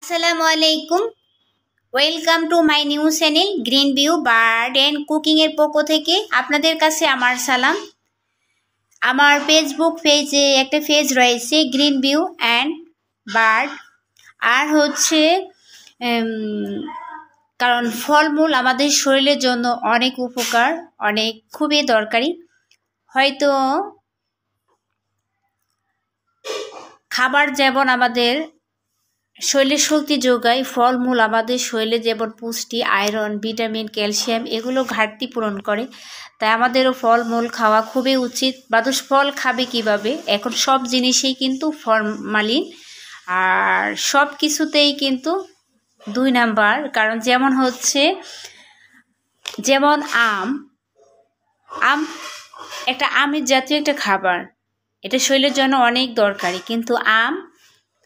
আসসালামু আলাইকুম। Welcome to my new channel green view bird and কুকিংয়ের পক্ষ থেকে আপনাদের কাছে আমার সালাম। আমার ফেসবুক পেজে একটা পেজ রয়েছে গ্রিন ভিউ অ্যান্ড বার্ড। আর হচ্ছে কারণ ফলমূল আমাদের শরীরের জন্য অনেক উপকার, অনেক খুবই দরকারি। হয়তো খাবার যেমন আমাদের শরীরে শক্তি যোগায়, ফলমূল আমাদের শরীরে যেমন পুষ্টি, আয়রন, ভিটামিন, ক্যালসিয়াম এগুলো ঘাটতি পূরণ করে। তাই আমাদেরও ফলমূল খাওয়া খুবই উচিত। মানুষ ফল খাবে কিভাবে? এখন সব জিনিসেই কিন্তু ফরমালিন, আর সব কিছুতেই কিন্তু 2 নাম্বার। কারণ যেমন আম একটা আমের জাতীয় একটা খাবার, এটা শরীরের জন্য অনেক দরকারি। কিন্তু আম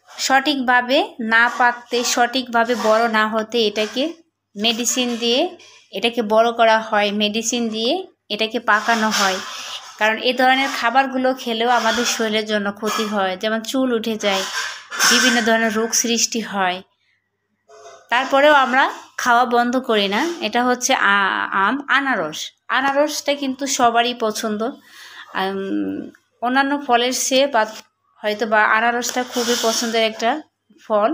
সঠিকভাবে না পাকতে, সঠিকভাবে বড় না হতে এটাকে মেডিসিন দিয়ে এটাকে বড় করা হয়, মেডিসিন দিয়ে এটাকে পাকানো হয়। কারণ এই ধরনের খাবারগুলো খেলেও আমাদের শরীরের জন্য ক্ষতি হয়, যেমন চুল উঠে যায়, বিভিন্ন ধরনের রোগ সৃষ্টি হয়। তারপরেও আমরা খাওয়া বন্ধ করি না। এটা হচ্ছে আনারসটা কিন্তু সবারই পছন্দ। অন্যান্য ফলের চেয়ে হয়তো বা আনারসটা খুবই পছন্দের একটা ফল।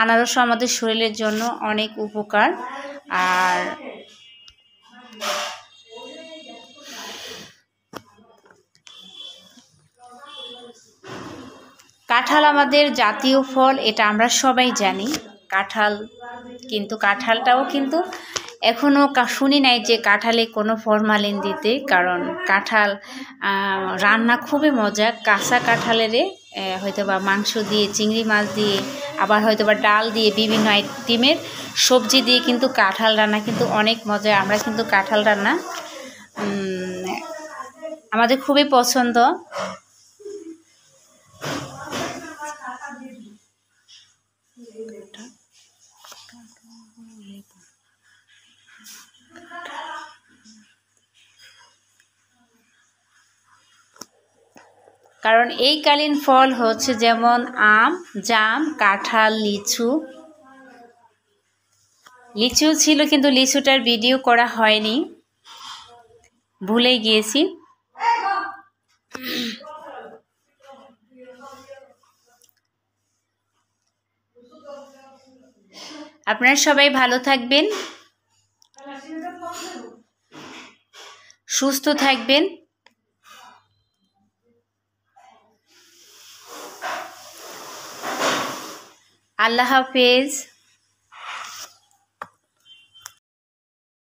আনারসও আমাদের শরীরের জন্য অনেক উপকার। আর কাঁঠাল আমাদের জাতীয় ফল, এটা আমরা সবাই জানি। কাঁঠালটাও কিন্তু এখনও শুনি নাই যে কাঁঠালে কোনো ফরমালিন দিতে। কারণ কাঁঠাল রান্না খুবই মজা। কাঁচা কাঁঠালেরে হয়তো বা মাংস দিয়ে, চিংড়ি মাছ দিয়ে, আবার হয়তো বা ডাল দিয়ে, বিভিন্ন আইটেমের সবজি দিয়ে কিন্তু কাঁঠাল রান্না কিন্তু অনেক মজা। আমরা কিন্তু কাঁঠাল রান্না আমাদের খুবই পছন্দ। কারণ এই কালীন ফল হচ্ছে যেমন আম, জাম, কাঁঠাল, লিচু ছিল, কিন্তু লিচুটার ভিডিও করা হয়নি, ভুলে গিয়েছি। আপনারা সবাই ভালো থাকবেন, সুস্থ থাকবেন। আল্লাহ হাফেজ।